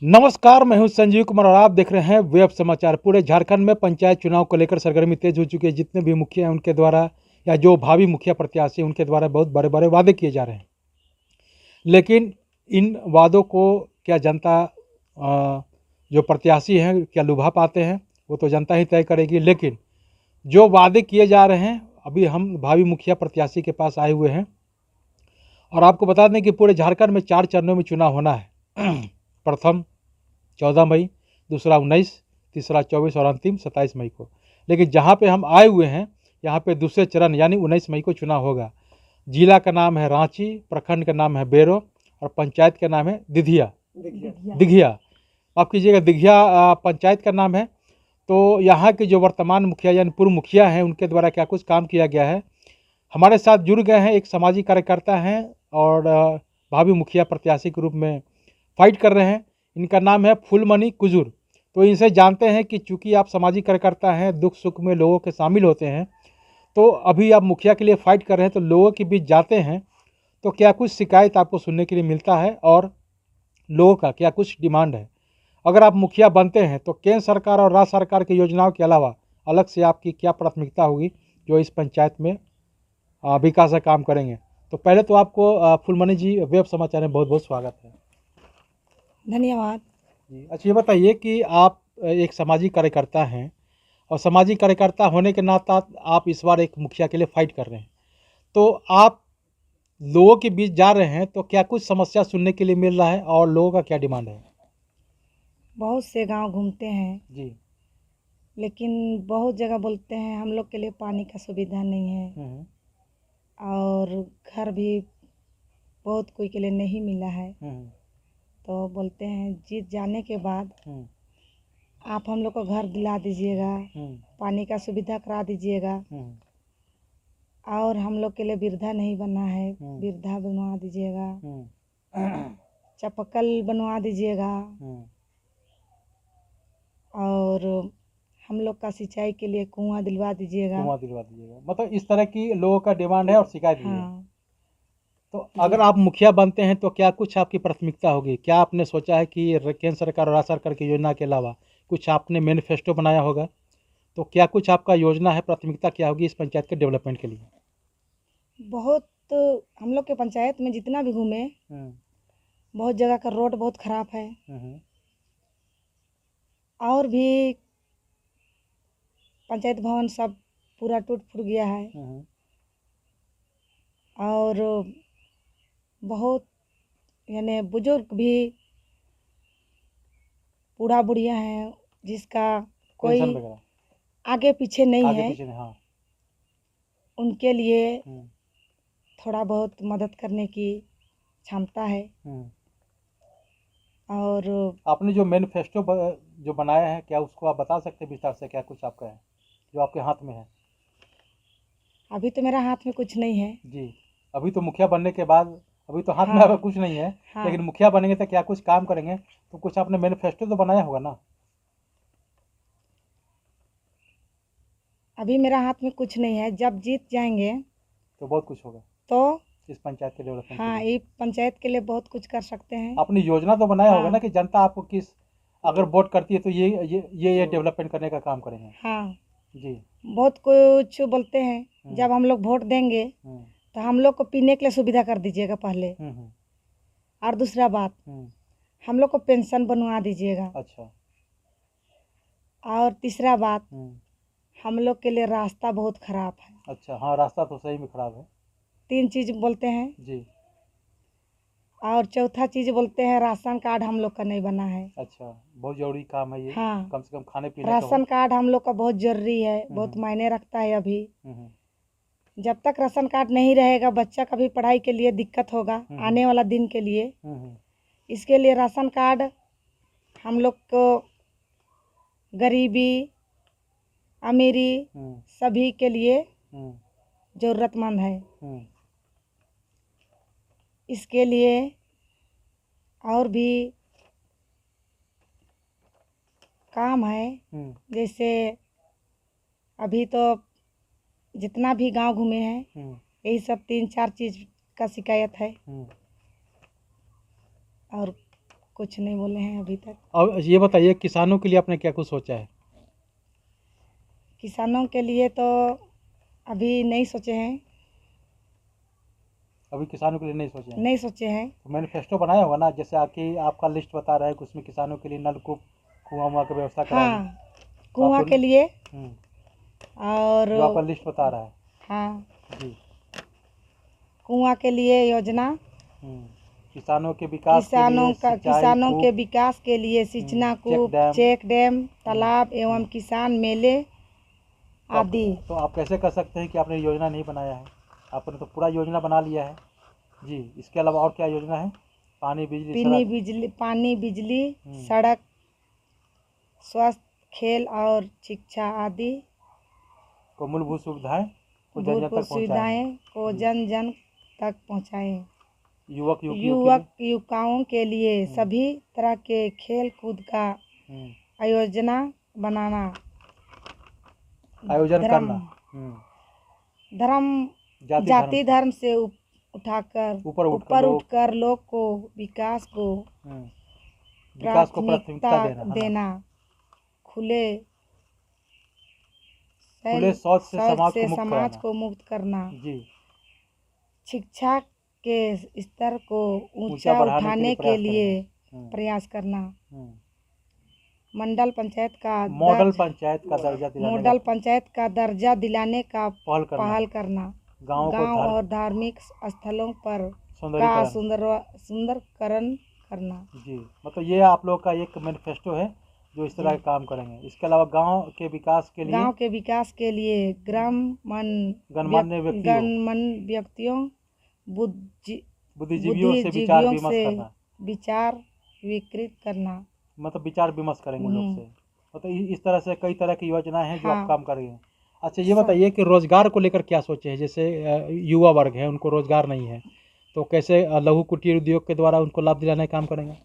नमस्कार, मैं हूं संजीव कुमार और आप देख रहे हैं वेब समाचार। पूरे झारखंड में पंचायत चुनाव को लेकर सरगर्मी तेज हो चुकी है। जितने भी मुखिया हैं उनके द्वारा या जो भावी मुखिया प्रत्याशी उनके द्वारा बहुत बड़े बड़े वादे किए जा रहे हैं, लेकिन इन वादों को क्या जनता जो प्रत्याशी हैं क्या लुभा पाते हैं वो तो जनता ही तय करेगी। लेकिन जो वादे किए जा रहे हैं, अभी हम भावी मुखिया प्रत्याशी के पास आए हुए हैं और आपको बता दें कि पूरे झारखंड में 4 चरणों में चुनाव होना है। प्रथम 14 मई, दूसरा 19, तीसरा 24 और अंतिम 27 मई को। लेकिन जहाँ पे हम आए हुए हैं यहाँ पे दूसरे चरण यानी 19 मई को चुनाव होगा। जिला का नाम है रांची, प्रखंड का नाम है बेरो और पंचायत का नाम है दिघिया। माफ़ कीजिएगा, दिघिया पंचायत का नाम है। तो यहाँ के जो वर्तमान मुखिया यानी पूर्व मुखिया हैं उनके द्वारा क्या कुछ काम किया गया है। हमारे साथ जुड़ गए हैं, एक सामाजिक कार्यकर्ता हैं और भावी मुखिया प्रत्याशी के रूप में फाइट कर रहे हैं। इनका नाम है फूलमणि कुजूर। तो इनसे जानते हैं कि चूंकि आप सामाजिक कार्यकर्ता हैं, दुख सुख में लोगों के शामिल होते हैं, तो अभी आप मुखिया के लिए फाइट कर रहे हैं, तो लोगों के बीच जाते हैं तो क्या कुछ शिकायत आपको सुनने के लिए मिलता है और लोगों का क्या कुछ डिमांड है। अगर आप मुखिया बनते हैं तो केंद्र सरकार और राज्य सरकार की योजनाओं के अलावा अलग से आपकी क्या प्राथमिकता होगी जो इस पंचायत में विकास का काम करेंगे। तो पहले तो आपको फूलमणि जी वेब समाचार में बहुत बहुत स्वागत है। धन्यवाद जी, अच्छा ये बताइए कि आप एक सामाजिक कार्यकर्ता हैं और सामाजिक कार्यकर्ता होने के नाता आप इस बार एक मुखिया के लिए फाइट कर रहे हैं। तो आप लोगों के बीच जा रहे हैं तो क्या कुछ समस्या सुनने के लिए मिल रहा है और लोगों का क्या डिमांड है? बहुत से गांव घूमते हैं, जी। लेकिन बहुत जगह बोलते हैं हम लोग के लिए पानी का सुविधा नहीं है और घर भी बहुत कोई के लिए नहीं मिला है। तो बोलते हैं जीत जाने के बाद आप हम लोग को घर दिला दीजिएगा, पानी का सुविधा करा दीजिएगा और हम लोग के लिए वृद्धा नहीं बना है, वृद्धा बनवा दीजिएगा, चापाकल बनवा दीजिएगा और हम लोग का सिंचाई के लिए कुआं दिलवा दीजिएगा। मतलब इस तरह की लोगों का डिमांड है और शिकायत भी है। हाँ, तो अगर आप मुखिया बनते हैं तो क्या कुछ आपकी प्राथमिकता होगी? क्या आपने सोचा है कि केंद्र सरकार और राज्य सरकार की योजना के अलावा कुछ आपने मैनिफेस्टो बनाया होगा? तो क्या कुछ आपका योजना है, प्राथमिकता क्या होगी इस पंचायत के डेवलपमेंट के लिए? बहुत हम लोग के पंचायत में जितना भी घूमे बहुत जगह का रोड बहुत खराब है और भी पंचायत भवन सब पूरा टूट फूट गया है और बहुत यानी बुजुर्ग भी बूढ़ा बुढ़िया हैं जिसका कोई आगे पीछे नहीं है, हाँ। उनके लिए थोड़ा बहुत मदद करने की क्षमता है। और आपने जो मैनिफेस्टो जो बनाया है क्या उसको आप बता सकते हैं विस्तार से, क्या कुछ आपका है जो आपके हाथ में है? अभी तो मेरा हाथ में कुछ नहीं है जी। अभी तो मुखिया बनने के बाद अभी तो हाथ में हाँ, आपका कुछ नहीं है। हाँ, लेकिन मुखिया बनेंगे तो क्या कुछ काम करेंगे, तो कुछ आपने मैनिफेस्टो तो बनाया होगा ना? अभी मेरा हाथ में कुछ नहीं है। जब जीत जाएंगे तो बहुत कुछ होगा तो इस पंचायत के डेवलपमेंट के हाँ, लिए। ये पंचायत के लिए बहुत कुछ कर सकते हैं। आपने योजना तो बनाया होगा हाँ, ना कि जनता आपको किस अगर वोट करती है तो ये डेवलपमेंट करने का काम करेंगे। हाँ, जी। बहुत कुछ बोलते हैं। जब हम लोग वोट देंगे तो हम लोग को पीने के लिए सुविधा कर दीजिएगा पहले, और दूसरा बात हम लोग को पेंशन बनवा दीजिएगा। अच्छा। और तीसरा बात हम लोग के लिए रास्ता बहुत खराब है। अच्छा, हाँ रास्ता तो सही में खराब है। 3 चीज़ बोलते हैं जी। और चौथा चीज़ बोलते हैं राशन कार्ड हम लोग का नहीं बना है। अच्छा, बहुत जरूरी काम है ये। हाँ, कम से कम खाने पीने का राशन कार्ड हम लोग का बहुत ज़रूरी है, बहुत मायने रखता है। अभी जब तक राशन कार्ड नहीं रहेगा बच्चा का भी पढ़ाई के लिए दिक्कत होगा आने वाला दिन के लिए। इसके लिए राशन कार्ड हम लोग को गरीबी अमीरी सभी के लिए ज़रूरतमंद है। इसके लिए और भी काम है, जैसे अभी तो जितना भी गांव घूमे हैं यही सब 3-4 चीज़ का शिकायत है और कुछ नहीं बोले हैं अभी तक। और ये बताइए किसानों के लिए आपने क्या कुछ सोचा है? किसानों के लिए तो अभी नहीं सोचे हैं। अभी किसानों के लिए नहीं सोचे हैं? नहीं सोचे हैं। तो मैनिफेस्टो बनाया होगा ना, जैसे आपका लिस्ट बता रहा है कि उसमें किसानों के लिए नलकूप कुआं वुआं की व्यवस्था कराएंगे। हाँ, कुआं के लिए और जो आपका लिस्ट बता रहा है। हाँ, जी। कुआं के लिए योजना, किसानों के विकास के लिए किसानों के विकास के लिए सिंचना कूप, चेक डैम, तालाब एवं किसान मेले आदि। तो आप कैसे कर सकते हैं कि आपने योजना नहीं बनाया है? आपने तो पूरा योजना बना लिया है। जी, इसके अलावा और क्या योजना है? पानी बिजली सड़क, स्वास्थ्य, खेल और शिक्षा आदि को मूलभूत सुविधाएं को जन जन तक पहुँचाएं। युवक युवकाओं के लिए सभी तरह के खेल कूद का आयोजन करना, जाति धर्म से उठाकर ऊपर उठकर लोग को विकास को प्राथमिकता देना, खुले शौच से समाज को मुक्त करना, जी, शिक्षा के स्तर को ऊंचा उठाने के लिए प्रयास करना, मॉडल पंचायत का दर्जा दिलाने का पहल करना, गांव और धार्मिक स्थलों पर का सुंदरीकरण करना। जी, मतलब ये आप लोग का एक मैनिफेस्टो है जो इस तरह के काम करेंगे। इसके अलावा गांव के विकास के लिए गणमान्य व्यक्तियों, बुद्धिजीवियों से विचार विकृत करना, मतलब विचार विमर्श करेंगे उन लोग से। मतलब इस तरह से कई तरह की योजनाएं हैं जो आप काम करेंगे। अच्छा, ये बताइए कि रोजगार को लेकर क्या सोचे हैं? जैसे युवा वर्ग है, उनको रोजगार नहीं है, तो कैसे लघु कुटीर उद्योग के द्वारा उनको लाभ दिलाने का काम करेंगे?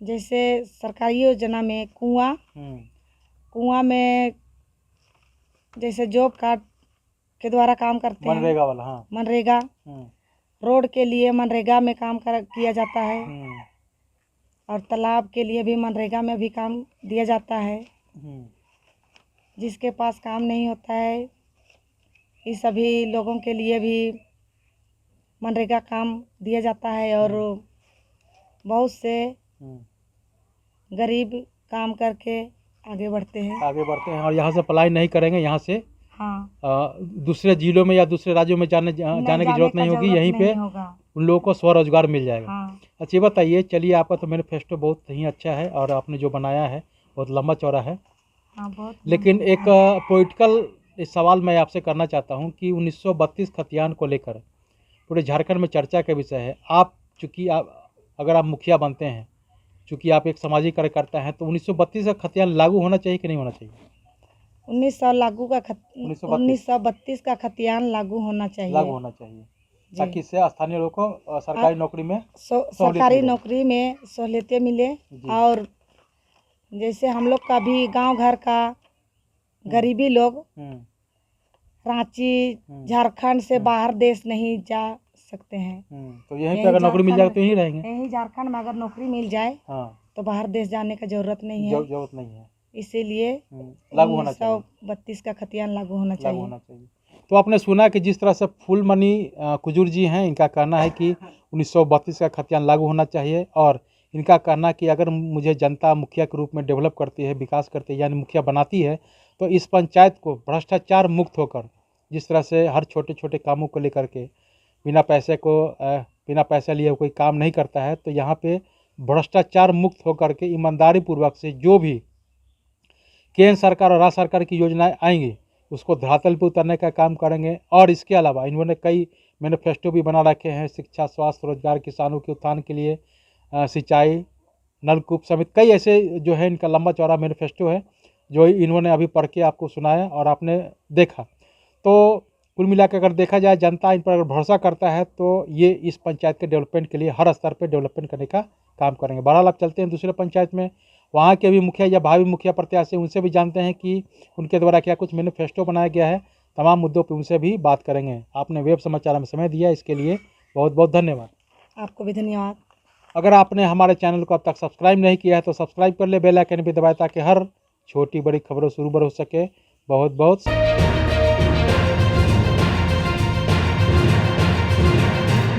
जैसे सरकारी योजना में कुआं में जैसे जॉब कार्ड के द्वारा काम करते हैं, मनरेगा वाला। हाँ, मनरेगा। रोड के लिए मनरेगा में काम किया जाता है, और तालाब के लिए भी मनरेगा में भी काम दिया जाता है। जिसके पास काम नहीं होता है, इस सभी लोगों के लिए भी मनरेगा काम दिया जाता है, और बहुत से गरीब काम करके आगे बढ़ते हैं और यहाँ से पलायन नहीं करेंगे। यहाँ से दूसरे जिलों में या दूसरे राज्यों में जाने की जरूरत नहीं होगी। यहीं पे उन लोगों को स्वरोजगार मिल जाएगा। अच्छा, ये बताइए, चलिए, आपका तो मैनिफेस्टो बहुत ही अच्छा है और आपने जो बनाया है बहुत लंबा चौड़ा है। लेकिन एक पॉलिटिकल सवाल मैं आपसे करना चाहता हूँ कि 1932 खतियान को लेकर पूरे झारखंड में चर्चा का विषय है। चूँकि अगर आप मुखिया बनते हैं, चूँकि आप एक सामाजिक कार्यकर्ता हैं, तो 1932 का खतियान लागू होना चाहिए कि नहीं होना चाहिए? 1932 का खतियान लागू होना चाहिए, ताकि इससे स्थानीय लोगों को सरकारी नौकरी में सहूलियतें मिले। और जैसे हम लोग का भी गांव घर का गरीबी लोग रांची, झारखंड से बाहर देश नहीं जा सकते हैं, तो यहीं पे अगर नौकरी मिल जाए तो यहीं रहेंगे। यहीं झारखंड में अगर नौकरी मिल जाए तो बाहर देश जाने का जरूरत नहीं है। इसीलिए लागू होना चाहिए। 1932 का खतियान लागू होना चाहिए। तो आपने सुना कि जिस तरह से फूलमणि कुजूर जी हैं, इनका कहना है कि 1932 का खतियान लागू होना चाहिए, और इनका कहना कि अगर मुझे जनता मुखिया के रूप में डेवलप करती है, विकास करती है, यानी मुखिया बनाती है, तो इस पंचायत को भ्रष्टाचार मुक्त होकर, जिस तरह से हर छोटे छोटे कामों को लेकर के बिना पैसे लिए कोई काम नहीं करता है, तो यहाँ पे भ्रष्टाचार मुक्त होकर के ईमानदारी पूर्वक से जो भी केंद्र सरकार और राज्य सरकार की योजनाएं आएंगी उसको धरातल पर उतरने का काम करेंगे। और इसके अलावा इन्होंने कई मैनिफेस्टो भी बना रखे हैं, शिक्षा, स्वास्थ्य, रोजगार, किसानों के उत्थान के लिए सिंचाई, नलकूप समेत कई ऐसे जो है इनका लंबा चौड़ा मैनिफेस्टो है, जो इन्होंने अभी पढ़ के आपको सुनाया और आपने देखा। तो कुल मिला के अगर देखा जाए, जनता इन पर अगर भरोसा करता है तो ये इस पंचायत के डेवलपमेंट के लिए हर स्तर पर डेवलपमेंट करने का काम करेंगे। बहरहाल आप चलते हैं दूसरे पंचायत में, वहाँ के भी मुखिया या भावी मुखिया प्रत्याशी, उनसे भी जानते हैं कि उनके द्वारा क्या कुछ मैनिफेस्टो बनाया गया है। तमाम मुद्दों पर उनसे भी बात करेंगे। आपने वेब समाचार में समय दिया, इसके लिए बहुत बहुत धन्यवाद। आपको भी धन्यवाद। अगर आपने हमारे चैनल को अब तक सब्सक्राइब नहीं किया है तो सब्सक्राइब कर ले, बेल आइकन भी दबाएं ताकि हर छोटी बड़ी खबरों से रूबरू हो सके। बहुत बहुत